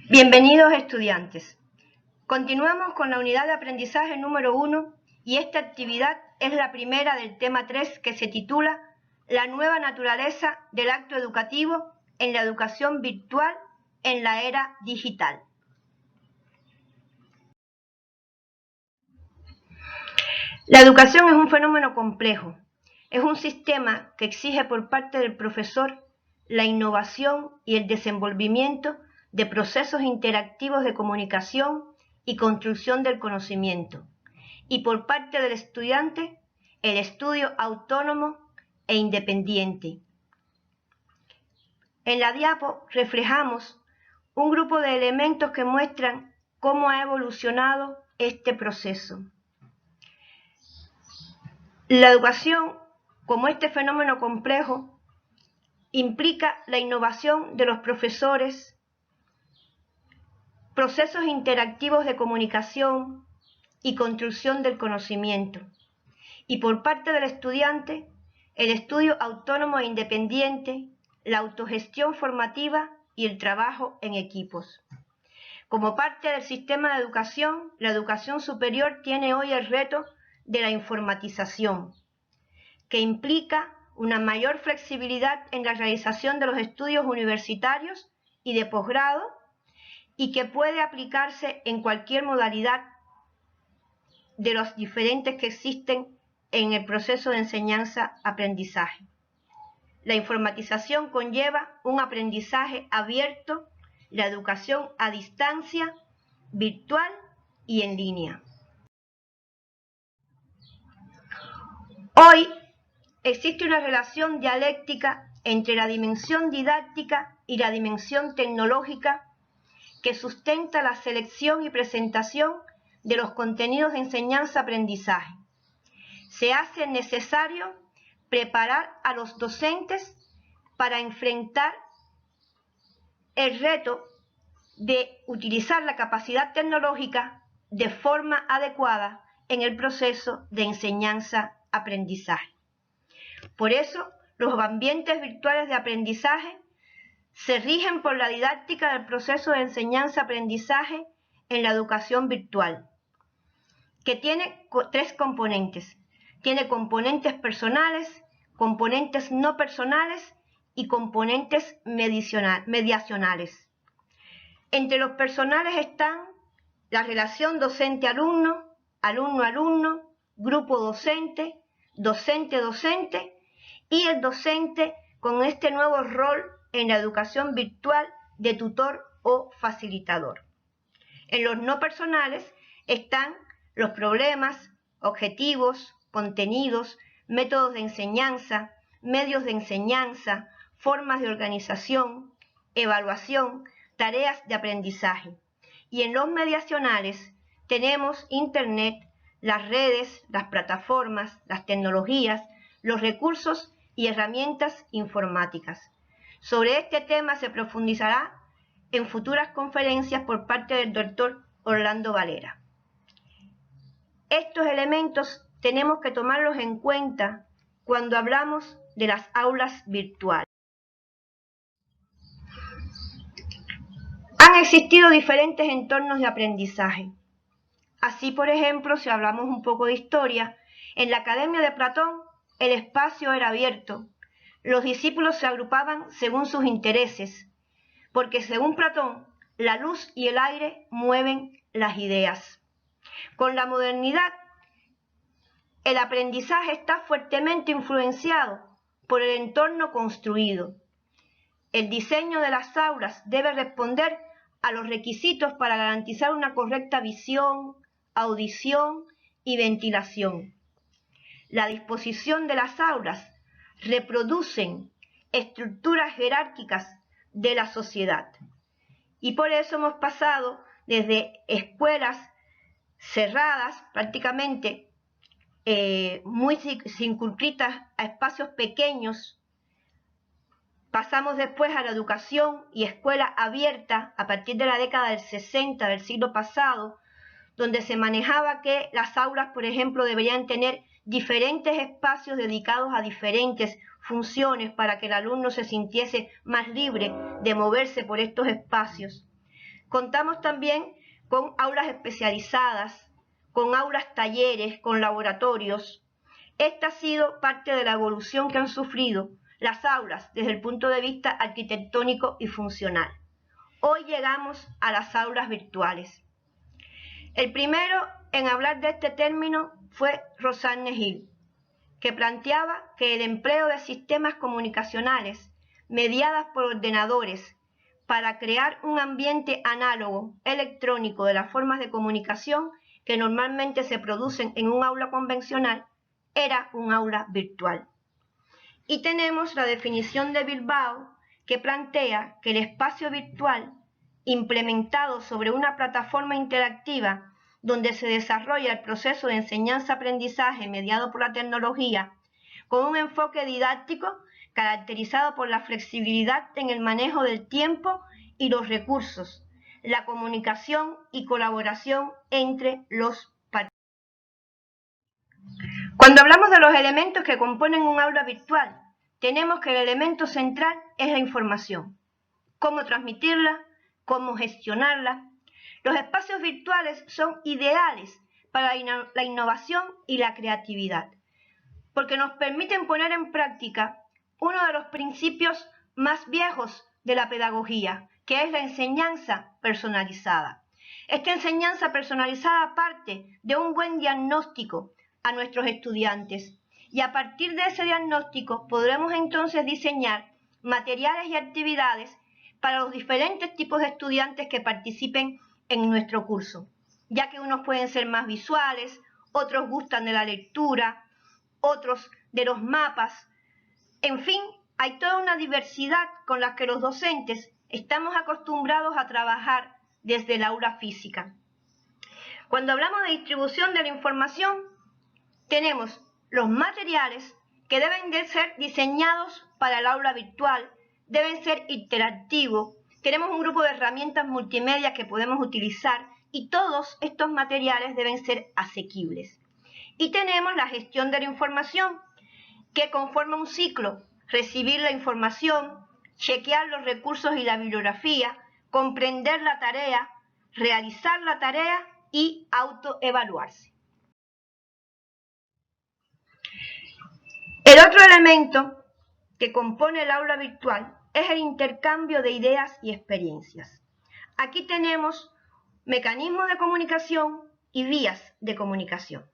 Bienvenidos estudiantes. Continuamos con la unidad de aprendizaje número 1 y esta actividad es la primera del tema 3 que se titula La nueva naturaleza del acto educativo en la educación virtual en la era digital. La educación es un fenómeno complejo. Es un sistema que exige por parte del profesor la innovación y el desenvolvimiento de procesos interactivos de comunicación y construcción del conocimiento, y por parte del estudiante el estudio autónomo e independiente. En la diapo reflejamos un grupo de elementos que muestran cómo ha evolucionado este proceso. La educación, como este fenómeno complejo, implica la innovación de los profesores, procesos interactivos de comunicación y construcción del conocimiento, y por parte del estudiante, el estudio autónomo e independiente, la autogestión formativa y el trabajo en equipos. Como parte del sistema de educación, la educación superior tiene hoy el reto de la informatización, que implica una mayor flexibilidad en la realización de los estudios universitarios y de posgrado, y que puede aplicarse en cualquier modalidad de los diferentes que existen en el proceso de enseñanza-aprendizaje. La informatización conlleva un aprendizaje abierto, la educación a distancia, virtual y en línea. Hoy existe una relación dialéctica entre la dimensión didáctica y la dimensión tecnológica que sustenta la selección y presentación de los contenidos de enseñanza-aprendizaje. Se hace necesario preparar a los docentes para enfrentar el reto de utilizar la capacidad tecnológica de forma adecuada en el proceso de enseñanza-aprendizaje. Por eso, los ambientes virtuales de aprendizaje se rigen por la didáctica del proceso de enseñanza-aprendizaje en la educación virtual, que tiene tres componentes. Tiene componentes personales, componentes no personales y componentes mediacionales. Entre los personales están la relación docente-alumno, alumno-alumno, grupo docente, docente-docente y el docente con este nuevo rol en la educación virtual de tutor o facilitador. En los no personales están los problemas, objetivos, contenidos, métodos de enseñanza, medios de enseñanza, formas de organización, evaluación, tareas de aprendizaje. Y en los mediacionales tenemos Internet, las redes, las plataformas, las tecnologías, los recursos y herramientas informáticas. Sobre este tema se profundizará en futuras conferencias por parte del doctor Orlando Valera. Estos elementos tenemos que tomarlos en cuenta cuando hablamos de las aulas virtuales. Han existido diferentes entornos de aprendizaje. Así, por ejemplo, si hablamos un poco de historia, en la Academia de Platón el espacio era abierto. Los discípulos se agrupaban según sus intereses, porque según Platón, la luz y el aire mueven las ideas. Con la modernidad, el aprendizaje está fuertemente influenciado por el entorno construido. El diseño de las aulas debe responder a los requisitos para garantizar una correcta visión, audición y ventilación. La disposición de las aulas reproducen estructuras jerárquicas de la sociedad. Y por eso hemos pasado desde escuelas cerradas, prácticamente muy circunscritas a espacios pequeños. Pasamos después a la educación y escuela abierta a partir de la década del 60 del siglo pasado, donde se manejaba que las aulas, por ejemplo, deberían tener diferentes espacios dedicados a diferentes funciones para que el alumno se sintiese más libre de moverse por estos espacios. Contamos también con aulas especializadas, con aulas talleres, con laboratorios. Esta ha sido parte de la evolución que han sufrido las aulas desde el punto de vista arquitectónico y funcional. Hoy llegamos a las aulas virtuales. El primero en hablar de este término fue Rosanne Hill, que planteaba que el empleo de sistemas comunicacionales mediadas por ordenadores para crear un ambiente análogo electrónico de las formas de comunicación que normalmente se producen en un aula convencional era un aula virtual. Y tenemos la definición de Bilbao, que plantea que el espacio virtual implementado sobre una plataforma interactiva donde se desarrolla el proceso de enseñanza-aprendizaje mediado por la tecnología, con un enfoque didáctico caracterizado por la flexibilidad en el manejo del tiempo y los recursos, la comunicación y colaboración entre los participantes. Cuando hablamos de los elementos que componen un aula virtual, tenemos que el elemento central es la información. Cómo transmitirla, cómo gestionarla. Los espacios virtuales son ideales para la innovación y la creatividad, porque nos permiten poner en práctica uno de los principios más viejos de la pedagogía, que es la enseñanza personalizada. Esta enseñanza personalizada parte de un buen diagnóstico a nuestros estudiantes y a partir de ese diagnóstico podremos entonces diseñar materiales y actividades para los diferentes tipos de estudiantes que participen en nuestro curso, ya que unos pueden ser más visuales, otros gustan de la lectura, otros de los mapas. En fin, hay toda una diversidad con la que los docentes estamos acostumbrados a trabajar desde el aula física. Cuando hablamos de distribución de la información, tenemos los materiales que deben de ser diseñados para el aula virtual, deben ser interactivos, tenemos un grupo de herramientas multimedia que podemos utilizar y todos estos materiales deben ser asequibles. Y tenemos la gestión de la información, que conforma un ciclo: recibir la información, chequear los recursos y la bibliografía, comprender la tarea, realizar la tarea y autoevaluarse. El otro elemento que compone el aula virtual es el intercambio de ideas y experiencias. Aquí tenemos mecanismos de comunicación y vías de comunicación.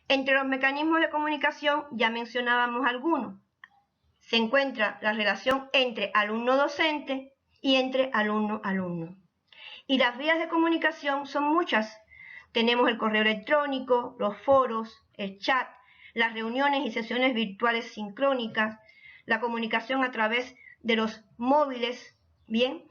Entre los mecanismos de comunicación ya mencionábamos algunos. Se encuentra la relación entre alumno-docente y entre alumno-alumno. Y las vías de comunicación son muchas. Tenemos el correo electrónico, los foros, el chat, las reuniones y sesiones virtuales sincrónicas, la comunicación a través de los móviles, ¿bien?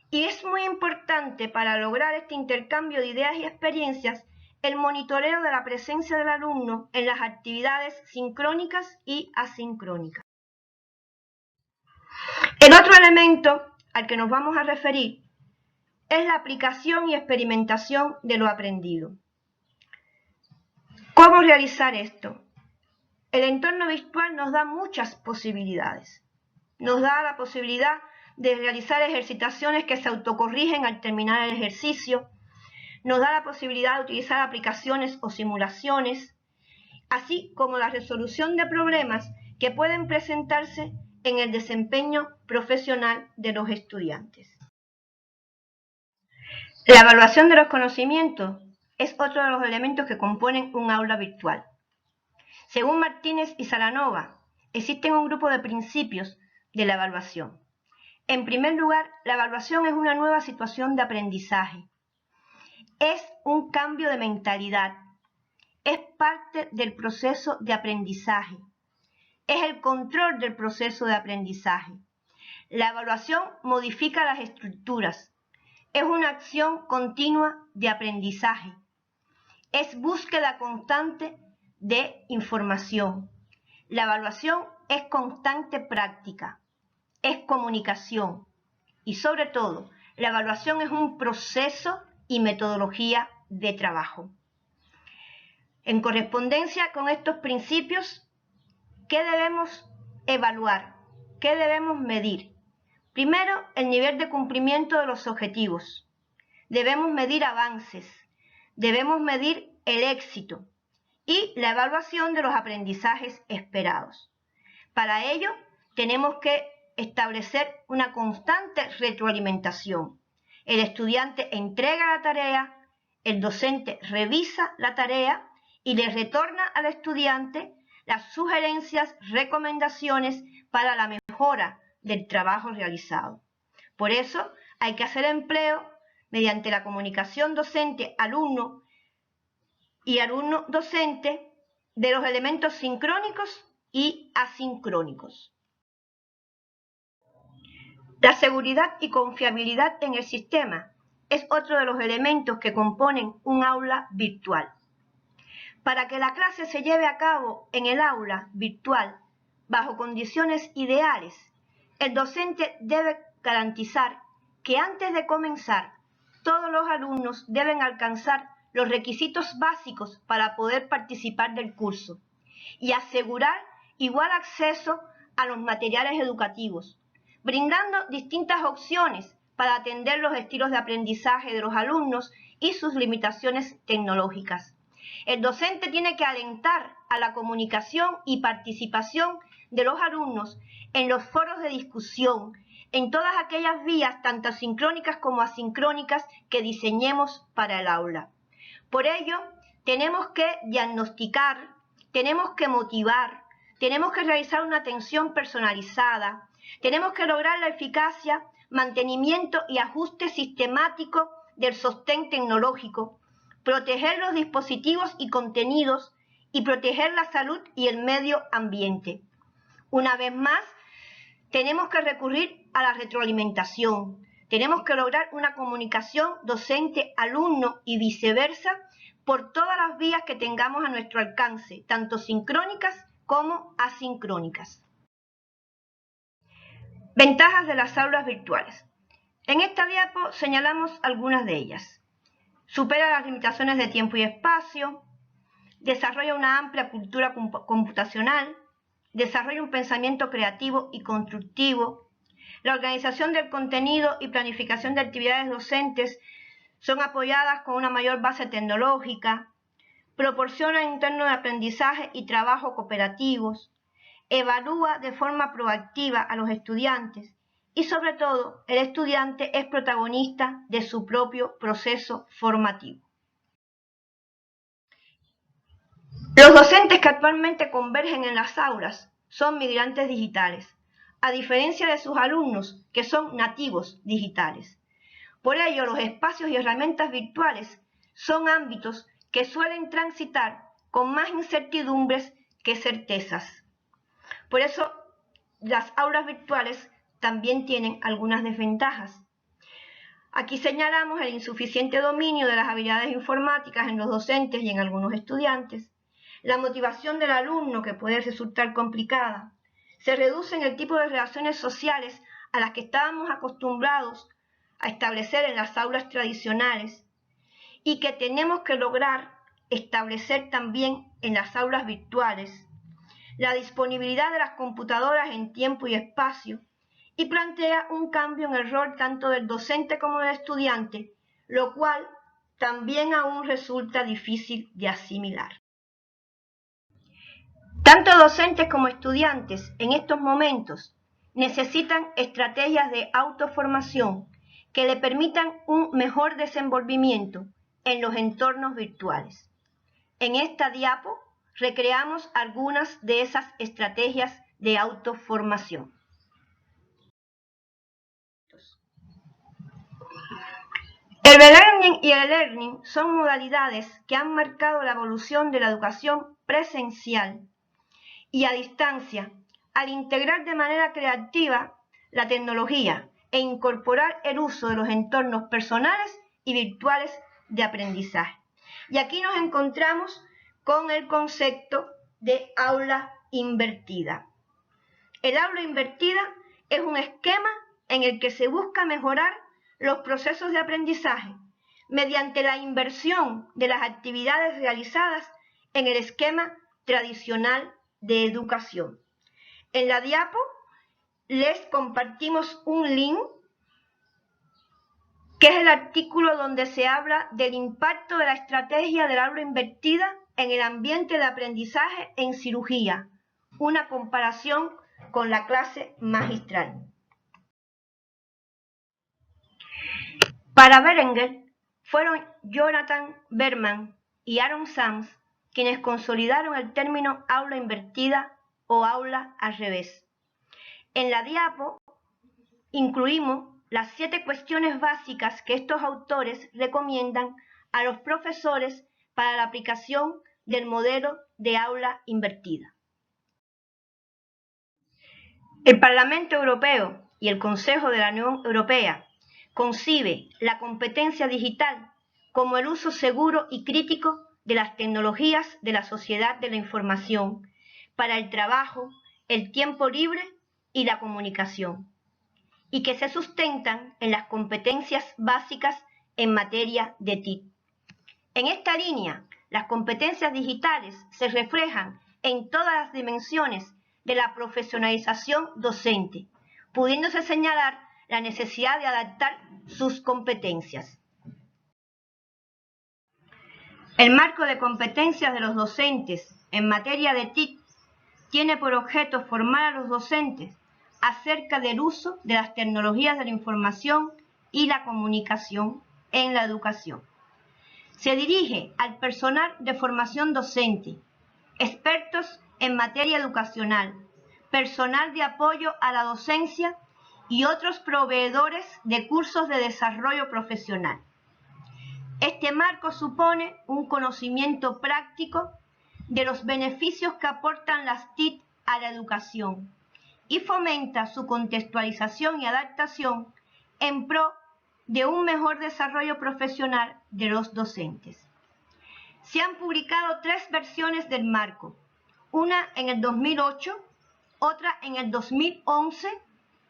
Y es muy importante para lograr este intercambio de ideas y experiencias el monitoreo de la presencia del alumno en las actividades sincrónicas y asincrónicas. El otro elemento al que nos vamos a referir es la aplicación y experimentación de lo aprendido. ¿Cómo realizar esto? El entorno virtual nos da muchas posibilidades. Nos da la posibilidad de realizar ejercitaciones que se autocorrigen al terminar el ejercicio. Nos da la posibilidad de utilizar aplicaciones o simulaciones, así como la resolución de problemas que pueden presentarse en el desempeño profesional de los estudiantes. La evaluación de los conocimientos es otro de los elementos que componen un aula virtual. Según Martínez y Salanova, existen un grupo de principios de la evaluación. En primer lugar, la evaluación es una nueva situación de aprendizaje. Es un cambio de mentalidad. Es parte del proceso de aprendizaje. Es el control del proceso de aprendizaje. La evaluación modifica las estructuras. Es una acción continua de aprendizaje. Es búsqueda constante de información. La evaluación es constante práctica, es comunicación y sobre todo la evaluación es un proceso y metodología de trabajo. En correspondencia con estos principios, ¿qué debemos evaluar? ¿Qué debemos medir? Primero, el nivel de cumplimiento de los objetivos. debemos medir avances, debemos medir el éxito y la evaluación de los aprendizajes esperados. Para ello, tenemos que establecer una constante retroalimentación. El estudiante entrega la tarea, el docente revisa la tarea y le retorna al estudiante las sugerencias, recomendaciones para la mejora del trabajo realizado. Por eso hay que hacer empleo mediante la comunicación docente-alumno y alumno-docente de los elementos sincrónicos y asincrónicos. La seguridad y confiabilidad en el sistema es otro de los elementos que componen un aula virtual. Para que la clase se lleve a cabo en el aula virtual bajo condiciones ideales, el docente debe garantizar que antes de comenzar, todos los alumnos deben alcanzar los requisitos básicos para poder participar del curso y asegurar igual acceso a los materiales educativos, brindando distintas opciones para atender los estilos de aprendizaje de los alumnos y sus limitaciones tecnológicas. El docente tiene que alentar a la comunicación y participación de los alumnos en los foros de discusión, en todas aquellas vías, tanto sincrónicas como asincrónicas, que diseñemos para el aula. Por ello, tenemos que diagnosticar, tenemos que motivar, tenemos que realizar una atención personalizada, tenemos que lograr la eficacia, mantenimiento y ajuste sistemático del sostén tecnológico, proteger los dispositivos y contenidos y proteger la salud y el medio ambiente. Una vez más, tenemos que recurrir a la retroalimentación. Tenemos que lograr una comunicación docente-alumno y viceversa por todas las vías que tengamos a nuestro alcance, tanto sincrónicas como asincrónicas. Ventajas de las aulas virtuales. En esta diapo señalamos algunas de ellas. Supera las limitaciones de tiempo y espacio, desarrolla una amplia cultura computacional, desarrolla un pensamiento creativo y constructivo. La organización del contenido y planificación de actividades docentes son apoyadas con una mayor base tecnológica, proporciona entornos de aprendizaje y trabajo cooperativos, evalúa de forma proactiva a los estudiantes y, sobre todo, el estudiante es protagonista de su propio proceso formativo. Los docentes que actualmente convergen en las aulas son migrantes digitales, a diferencia de sus alumnos que son nativos digitales. Por ello, los espacios y herramientas virtuales son ámbitos que suelen transitar con más incertidumbres que certezas. Por eso, las aulas virtuales también tienen algunas desventajas. Aquí señalamos el insuficiente dominio de las habilidades informáticas en los docentes y en algunos estudiantes, la motivación del alumno, que puede resultar complicada, se reduce en el tipo de relaciones sociales a las que estábamos acostumbrados a establecer en las aulas tradicionales y que tenemos que lograr establecer también en las aulas virtuales, la disponibilidad de las computadoras en tiempo y espacio, y plantea un cambio en el rol tanto del docente como del estudiante, lo cual también aún resulta difícil de asimilar. Tanto docentes como estudiantes en estos momentos necesitan estrategias de autoformación que le permitan un mejor desenvolvimiento en los entornos virtuales. En esta diapo recreamos algunas de esas estrategias de autoformación. El e-learning y el e-learning son modalidades que han marcado la evolución de la educación presencial y a distancia al integrar de manera creativa la tecnología e incorporar el uso de los entornos personales y virtuales de aprendizaje. Y aquí nos encontramos con el concepto de aula invertida. El aula invertida es un esquema en el que se busca mejorar los procesos de aprendizaje mediante la inversión de las actividades realizadas en el esquema tradicional de educación. En la diapo les compartimos un link que es el artículo donde se habla del impacto de la estrategia del aula invertida en el ambiente de aprendizaje en cirugía, una comparación con la clase magistral. Para Berenguer fueron Jonathan Berman y Aaron Sams quienes consolidaron el término aula invertida o aula al revés. En la diapo incluimos las 7 cuestiones básicas que estos autores recomiendan a los profesores para la aplicación del modelo de aula invertida. El Parlamento Europeo y el Consejo de la Unión Europea concibe la competencia digital como el uso seguro y crítico de las tecnologías de la sociedad de la información para el trabajo, el tiempo libre y la comunicación, y que se sustentan en las competencias básicas en materia de TIC. En esta línea, las competencias digitales se reflejan en todas las dimensiones de la profesionalización docente, pudiéndose señalar la necesidad de adaptar sus competencias. El marco de competencias de los docentes en materia de TIC tiene por objeto formar a los docentes acerca del uso de las tecnologías de la información y la comunicación en la educación. Se dirige al personal de formación docente, expertos en materia educacional, personal de apoyo a la docencia y otros proveedores de cursos de desarrollo profesional. Este marco supone un conocimiento práctico de los beneficios que aportan las TIC a la educación y fomenta su contextualización y adaptación en pro de un mejor desarrollo profesional de los docentes. Se han publicado 3 versiones del marco, una en el 2008, otra en el 2011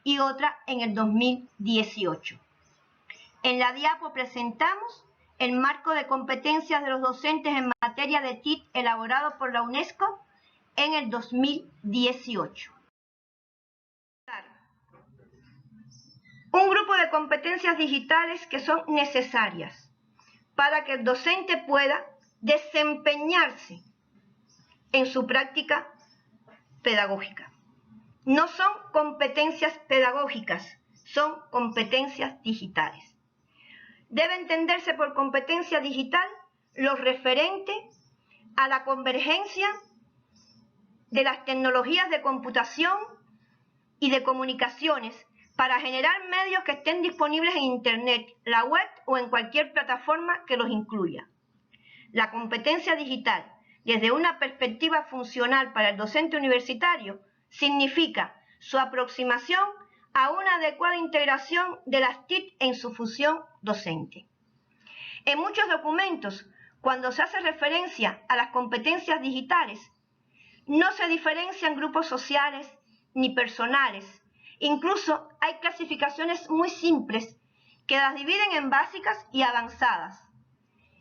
y otra en el 2018. En la diapo presentamos el marco de competencias de los docentes en materia de TIC elaborado por la UNESCO en el 2018. Un grupo de competencias digitales que son necesarias para que el docente pueda desempeñarse en su práctica pedagógica. No son competencias pedagógicas, son competencias digitales. Debe entenderse por competencia digital lo referente a la convergencia de las tecnologías de computación y de comunicaciones para generar medios que estén disponibles en Internet, la web o en cualquier plataforma que los incluya. La competencia digital, desde una perspectiva funcional para el docente universitario, significa su aproximación a una adecuada integración de las TIC en su función docente. En muchos documentos, cuando se hace referencia a las competencias digitales, no se diferencian grupos sociales ni personales. Incluso hay clasificaciones muy simples que las dividen en básicas y avanzadas.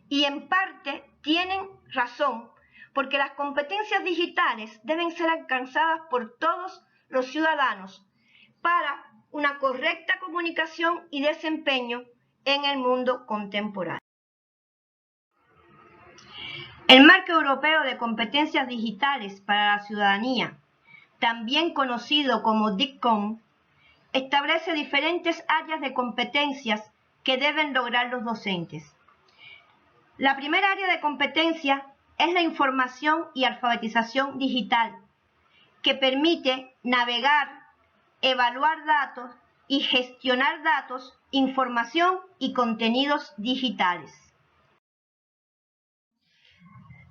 Y en parte tienen razón, porque las competencias digitales deben ser alcanzadas por todos los ciudadanos para una correcta comunicación y desempeño en el mundo contemporáneo. El Marco Europeo de Competencias Digitales para la Ciudadanía, también conocido como DICCOM, establece diferentes áreas de competencias que deben lograr los docentes. La primera área de competencia es la información y alfabetización digital, que permite navegar, evaluar datos y gestionar datos, información y contenidos digitales.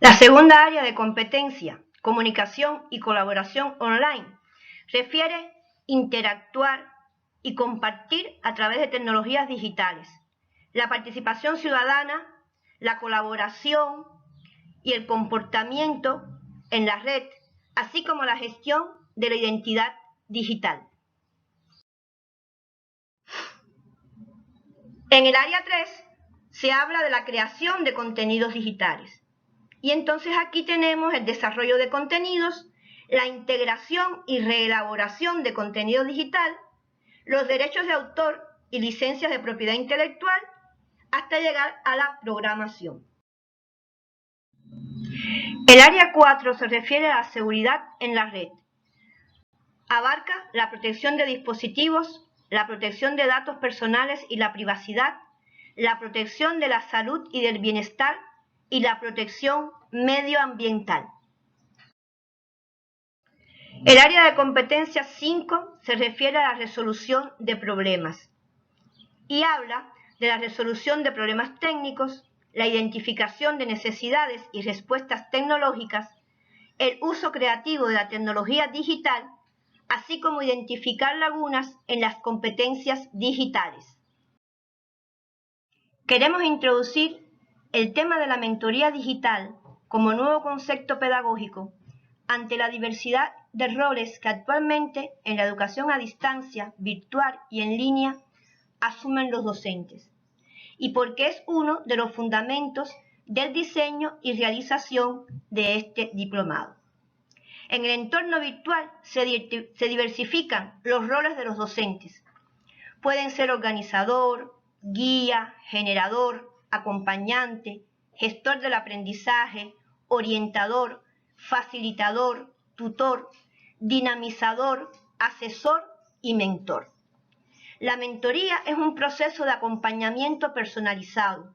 La segunda área de competencia, comunicación y colaboración online, refiere interactuar y compartir a través de tecnologías digitales, la participación ciudadana, la colaboración y el comportamiento en la red, así como la gestión de la identidad digital. En el área 3 se habla de la creación de contenidos digitales. Y entonces aquí tenemos el desarrollo de contenidos, la integración y reelaboración de contenido digital, los derechos de autor y licencias de propiedad intelectual hasta llegar a la programación. El área 4 se refiere a la seguridad en la red. Abarca la protección de dispositivos, la protección de datos personales y la privacidad, la protección de la salud y del bienestar y la protección medioambiental. El área de competencia 5 se refiere a la resolución de problemas y habla de la resolución de problemas técnicos, la identificación de necesidades y respuestas tecnológicas, el uso creativo de la tecnología digital, así como identificar lagunas en las competencias digitales. Queremos introducir el tema de la mentoría digital como nuevo concepto pedagógico ante la diversidad de roles que actualmente en la educación a distancia, virtual y en línea asumen los docentes, y porque es uno de los fundamentos del diseño y realización de este diplomado. En el entorno virtual se diversifican los roles de los docentes. Pueden ser organizador, guía, generador, acompañante, gestor del aprendizaje, orientador, facilitador, tutor, dinamizador, asesor y mentor. La mentoría es un proceso de acompañamiento personalizado,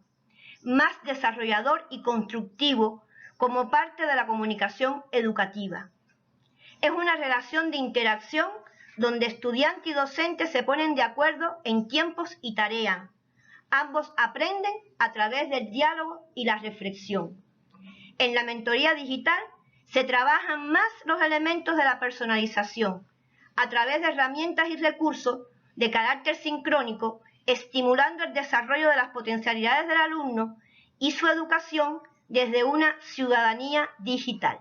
más desarrollador y constructivo como parte de la comunicación educativa. Es una relación de interacción donde estudiante y docente se ponen de acuerdo en tiempos y tareas. Ambos aprenden a través del diálogo y la reflexión. En la mentoría digital se trabajan más los elementos de la personalización a través de herramientas y recursos de carácter sincrónico, estimulando el desarrollo de las potencialidades del alumno y su educación desde una ciudadanía digital.